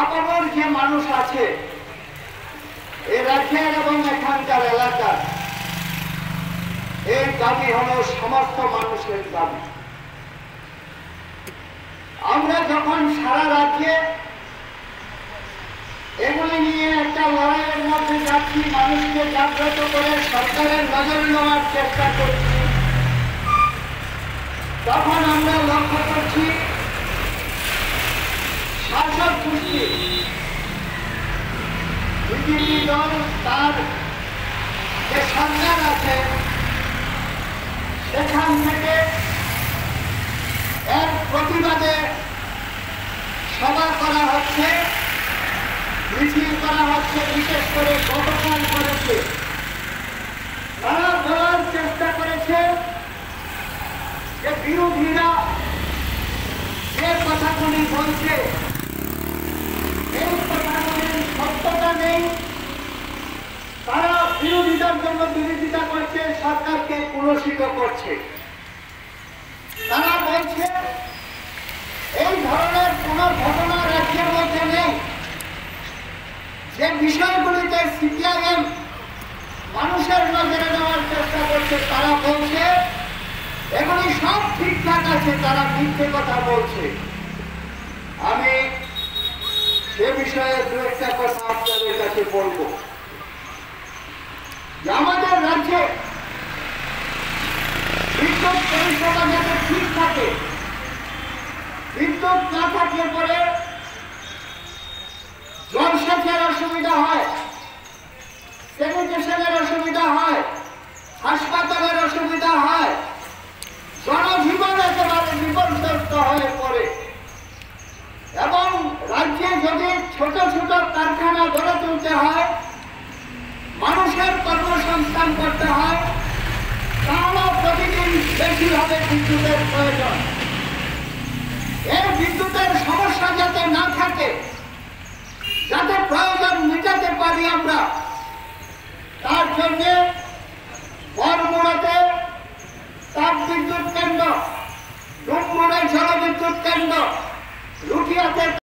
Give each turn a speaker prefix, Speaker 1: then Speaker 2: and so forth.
Speaker 1: আপামর যে মানুষ আছে এই রাজ্যের এবং এখানকার এলাকার, এই দাবি হলো সমস্ত মানুষের দাবি। আমরা যখন সারা রাজ্যে এগুলি নিয়ে একটা লড়াইয়ের মধ্যে যাচ্ছি, মানুষকে জাগ্রত করে সরকারের নজরে নেওয়ার চেষ্টা করছি, তখন আমরা লক্ষ্য করছি শাসক গোষ্ঠী বিজেপি দল তার যে সরকার আছে সেখান থেকে এর প্রতিবাদে সভা করা হচ্ছে, মিছিল করা হচ্ছে। বিশেষ করে গতকাল করেছে, তারা বলার চেষ্টা করেছে যে বিরোধীরা যে কথাগুলি বলছে এই কথাগুলির সত্যতা নেই, তারা বিরোধিতার জন্য বিরোধিতা করছে, সরকারকে কুলসিত করছে। তারা বলছে এই ধরনের কোন ঘটনা রাজ্যের মধ্যে নেই। যে বিষয়গুলিতে সিপিআইএম মানুষের নজরে নেওয়ার চেষ্টা করছে, তারা বলছে এগুলি সব ঠিকঠাক আছে, তারা মিথ্যে কথা বলছে। আমি সে বিষয়ে দু একটা কথা আপনাদের কাছে বলবো। আমাদের রাজ্যে বিদ্যুৎ পরিষেবা যাতে ঠিক থাকে, বিদ্যুৎ না থাকলে পরে জলসেচের অসুবিধা হয়, স্যানিটেশনের অসুবিধা হয়, হাসপাতালের অসুবিধা হয়, জনজীবন একেবারে বিপর্যস্ত হয়ে পড়ে। এবং রাজ্যে যদি ছোট ছোট কারখানা গড়ে তুলতে হয়, মানুষের কর্মসংস্থান করতে হয়, তাহলে প্রতিদিন বেশি হবে বিদ্যুতের প্রয়োজন। এই বিদ্যুতের সমস্যা যাতে না থাকে, যাতে প্রয়োজন মেটাতে পারি আমরা, তার জন্য